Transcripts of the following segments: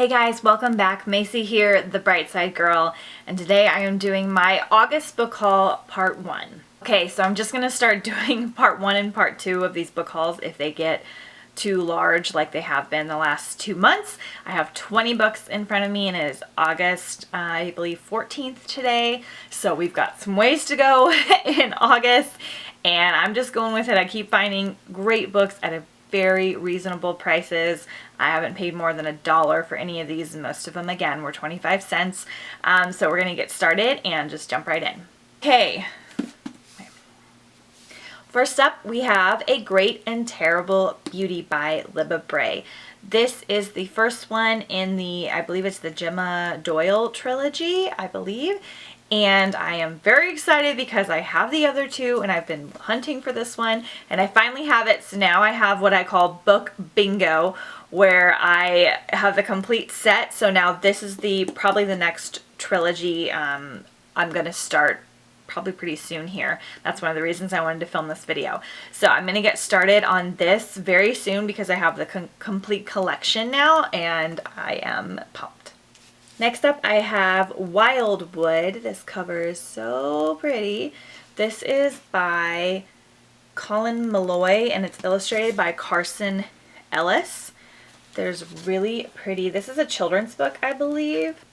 Hey guys, welcome back. Macy here, the Brightside Girl, and today I am doing my August book haul part 1. Okay, so I'm just going to start doing part 1 and part 2 of these book hauls if they get too large like they have been the last 2 months. I have 20 books in front of me and it is August, I believe 14th today, so we've got some ways to go in August, and I'm just going with it. I keep finding great books at a very reasonable prices. I haven't paid more than $1 for any of these, and most of them, again, were 25 cents. So we're gonna get started and just jump right in. Okay. First up, we have A Great and Terrible Beauty by Libba Bray. This is the first one in the, I believe it's the Gemma Doyle trilogy, I believe. And I am very excited because I have the other two and I've been hunting for this one and I finally have it. So now I have what I call book bingo, where I have the complete set. So now this is probably the next trilogy I'm going to start probably pretty soon here. That's one of the reasons I wanted to film this video. So I'm going to get started on this very soon because I have the complete collection now and I am pumped. Next up, I have Wildwood. This cover is so pretty. This is by Colin Malloy and it's illustrated by Carson Ellis. There's really pretty, this is a children's book, I believe,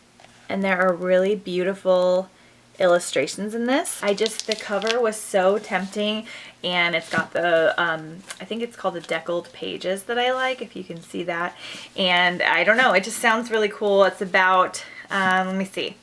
and there are really beautiful illustrations in this. The cover was so tempting, and it's got the, I think it's called the deckled pages that I like, if you can see that. And I don't know, it just sounds really cool. It's about, let me see.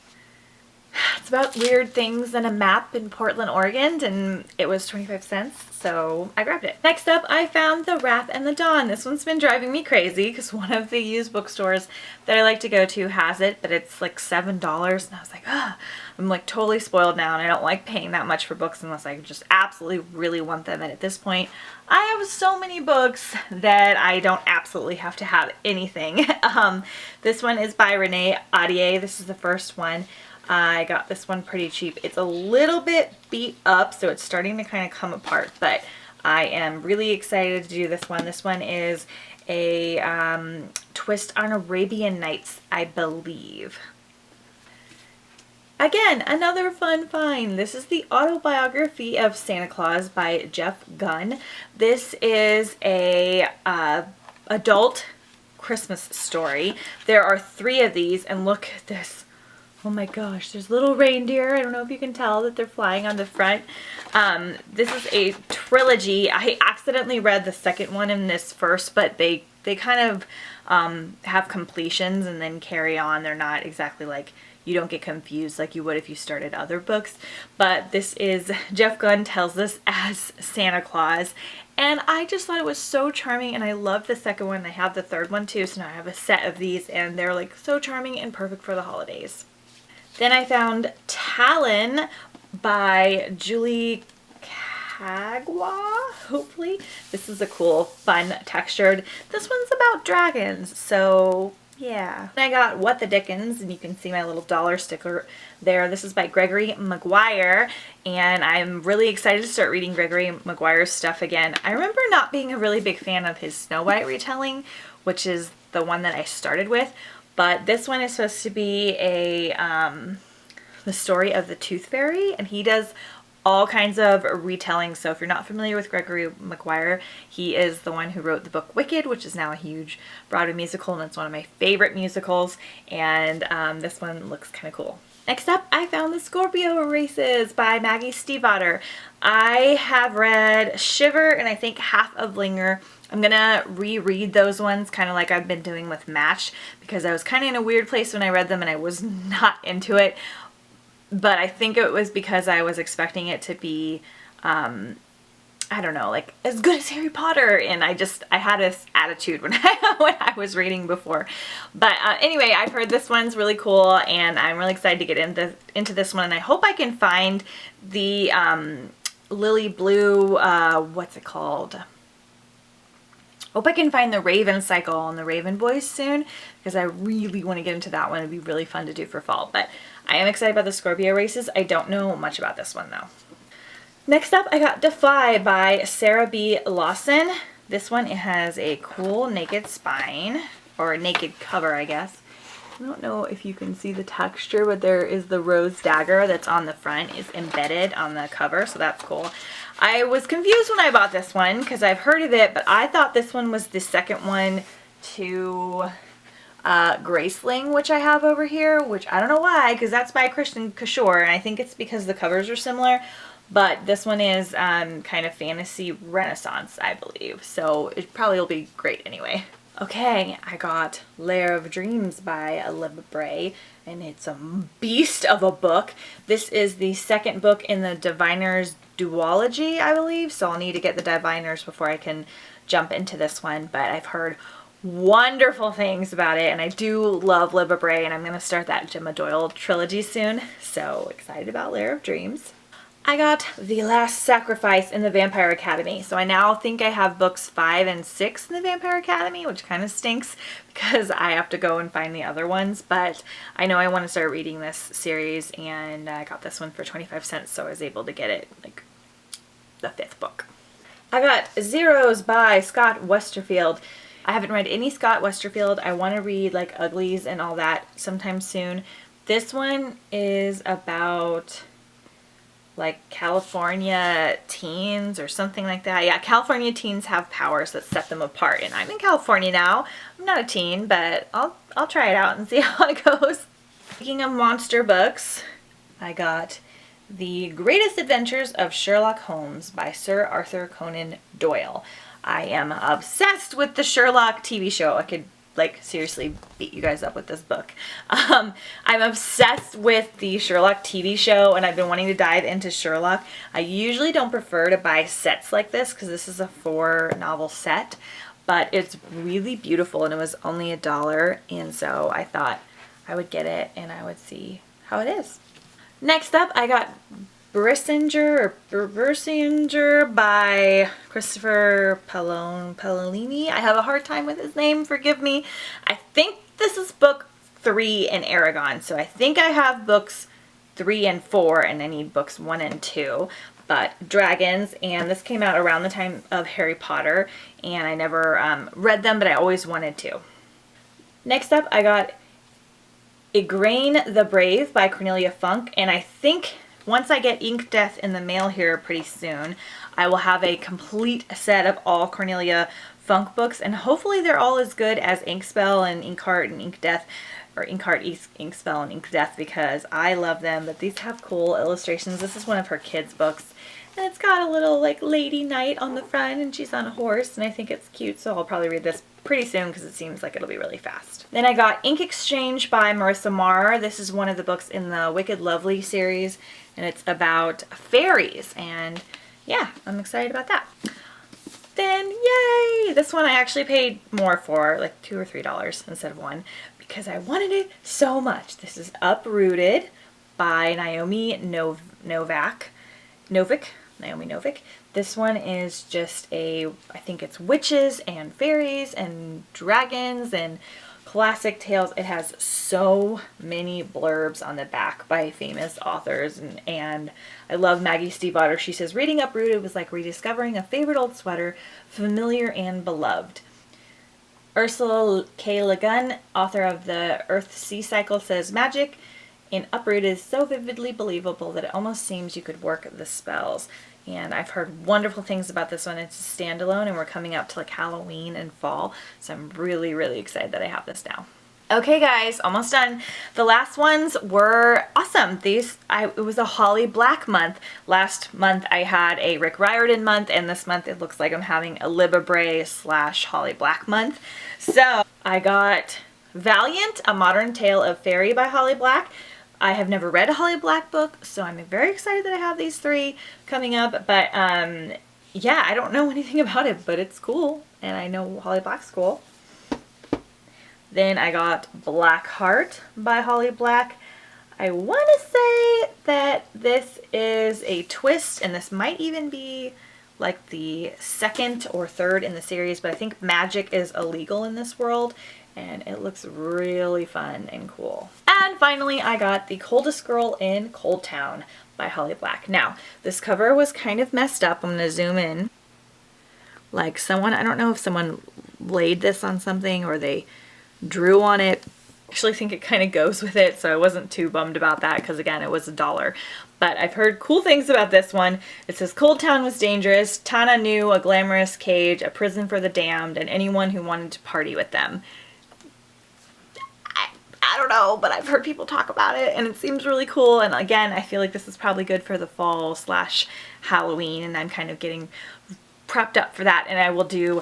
It's about weird things and a map in Portland, Oregon, and it was 25 cents, so I grabbed it. Next up, I found The Wrath and the Dawn. This one's been driving me crazy because one of the used bookstores that I like to go to has it, but it's like $7, and I was like, ugh. I'm like totally spoiled now, and I don't like paying that much for books unless I just absolutely really want them, and at this point, I have so many books that I don't absolutely have to have anything. This one is by Renee Ahdieh. This is the first one. I got this one pretty cheap. It's a little bit beat up, so it's starting to kind of come apart, but I am really excited to do this one. This one is a twist on Arabian Nights, I believe. Again, another fun find. This is the autobiography of Santa Claus by Jeff Gunn. This is a adult Christmas story. There are 3 of these, and look at this. Oh my gosh, there's little reindeer. I don't know if you can tell that they're flying on the front. This is a trilogy. I accidentally read the second one in this first, but they kind of have completions and then carry on. They're not exactly like, you don't get confused like you would if you started other books. But this is, Jeff Gunn tells this as Santa Claus. And I just thought it was so charming, and I love the second one. I have the third one too, so now I have a set of these, and they're like so charming and perfect for the holidays. Then I found Talon by Julie Kagawa, hopefully. This is a cool, fun, textured. This one's about dragons, so yeah. I got What the Dickens, and you can see my little dollar sticker there. This is by Gregory Maguire, and I'm really excited to start reading Gregory Maguire's stuff again. I remember not being a really big fan of his Snow White retelling, which is the one that I started with. But this one is supposed to be the story of the Tooth Fairy, and he does all kinds of retellings. So if you're not familiar with Gregory Maguire, he is the one who wrote the book Wicked, which is now a huge Broadway musical, and it's one of my favorite musicals, and this one looks kind of cool. Next up, I found The Scorpio Races by Maggie Stiefvater. I have read Shiver and I think half of Linger. I'm gonna reread those ones, kind of like I've been doing with Match, because I was kind of in a weird place when I read them and I was not into it. But I think it was because I was expecting it to be, I don't know, like as good as Harry Potter, and I had this attitude when I was reading before. But anyway, I've heard this one's really cool, and I'm really excited to get into this one, and I hope I can find the Lily Blue, what's it called? Hope I can find the Raven Cycle and the Raven Boys soon, because I really want to get into that one. It'd be really fun to do for fall. But I am excited about the Scorpio Races. I don't know much about this one though. Next up, I got Defy by Sarah B. Lawson. This one, it has a cool naked spine, or a naked cover, I guess. I don't know if you can see the texture, but there is the rose dagger that's on the front is embedded on the cover, so that's cool. I was confused when I bought this one because I've heard of it, but I thought this one was the second one to Graceling, which I have over here, which I don't know why, because that's by Christian Cashore, and I think it's because the covers are similar, but this one is kind of fantasy renaissance, I believe, so it probably will be great anyway. Okay, I got Lair of Dreams by Libba Bray, and it's a beast of a book. This is the second book in the Diviner's duology, I believe, so I'll need to get the Diviners before I can jump into this one, but I've heard wonderful things about it, and I do love Libba Bray, and I'm going to start that Gemma Doyle trilogy soon, so excited about Lair of Dreams. I got The Last Sacrifice in the Vampire Academy. So I now think I have books 5 and 6 in the Vampire Academy, which kind of stinks because I have to go and find the other ones. But I know I want to start reading this series, and I got this one for 25 cents, so I was able to get it like the 5th book. I got Zeros by Scott Westerfield. I haven't read any Scott Westerfield. I want to read like Uglies and all that sometime soon. This one is about like California teens or something like that. Yeah, California teens have powers that set them apart, and I'm in California now. I'm not a teen, but I'll try it out and see how it goes. Speaking of monster books, I got The Greatest Adventures of Sherlock Holmes by Sir Arthur Conan Doyle. I am obsessed with the Sherlock TV show. I could like seriously beat you guys up with this book. I'm obsessed with the Sherlock TV show, and I've been wanting to dive into Sherlock. I usually don't prefer to buy sets like this because this is a 4-novel set, but it's really beautiful, and it was only $1, and so I thought I would get it and I would see how it is. Next up, I got Bersinger by Christopher Paolini. I have a hard time with his name, forgive me. I think this is book 3 in Aragon, so I think I have books 3 and 4, and I need books 1 and 2. But dragons, and this came out around the time of Harry Potter, and I never read them, but I always wanted to. Next up, I got Igraine the Brave by Cornelia Funk, and I think once I get Ink Death in the mail here pretty soon, I will have a complete set of all Cornelia Funk books, and hopefully they're all as good as Inkspell and Inkheart and Ink Death, or Inkheart, Inkspell, and Ink Death, because I love them, but these have cool illustrations. This is one of her kids' books, and it's got a little like lady knight on the front, and she's on a horse, and I think it's cute, so I'll probably read this pretty soon because it seems like it'll be really fast. Then I got Ink Exchange by Marissa Marr. This is one of the books in the Wicked Lovely series, and it's about fairies, and yeah, I'm excited about that. Then, yay! This one I actually paid more for, like $2 or $3 instead of $1, because I wanted it so much. This is Uprooted by Naomi Novik. This one is just I think it's witches and fairies and dragons and classic tales. It has so many blurbs on the back by famous authors, and I love Maggie Stiefvater. She says, reading Uprooted was like rediscovering a favorite old sweater, familiar and beloved. Ursula K. Le Guin, author of the Earth-Sea Cycle, says, magic in Uprooted is so vividly believable that it almost seems you could work the spells. And I've heard wonderful things about this one. It's a standalone, and we're coming up to like Halloween and fall, so I'm really, really excited that I have this now. Okay guys, almost done. The last ones were awesome. It was a Holly Black month. Last month I had a Rick Riordan month, and this month it looks like I'm having a Libba Bray / Holly Black month. So I got Valiant, A Modern Tale of Fairy by Holly Black. I have never read a Holly Black book, so I'm very excited that I have these 3 coming up, but yeah, I don't know anything about it, but it's cool, and I know Holly Black's cool. Then I got Black Heart by Holly Black. I want to say that this is a twist, and this might even be like the 2nd or 3rd in the series, but I think magic is illegal in this world, and it looks really fun and cool. And finally, I got The Coldest Girl in Cold Town by Holly Black. Now, this cover was kind of messed up. I'm going to zoom in. Like I don't know if someone laid this on something or they drew on it, actually think it kind of goes with it, so I wasn't too bummed about that because again, it was $1. But I've heard cool things about this one. It says Cold Town was dangerous. Tana knew a glamorous cage, a prison for the damned, and anyone who wanted to party with them. I don't know, but I've heard people talk about it and it seems really cool. And again, I feel like this is probably good for the fall / Halloween, and I'm kind of getting prepped up for that. And I will do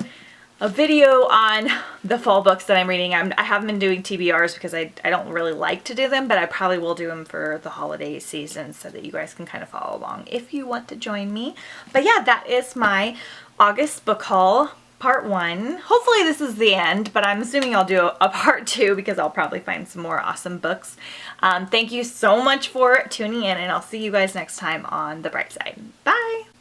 a video on the fall books that I'm reading. I haven't been doing TBRs because I don't really like to do them, but I probably will do them for the holiday season so that you guys can kind of follow along if you want to join me. But yeah, that is my August book haul. Part 1. Hopefully this is the end, but I'm assuming I'll do a part 2 because I'll probably find some more awesome books. Thank you so much for tuning in, and I'll see you guys next time on The Bright Side. Bye!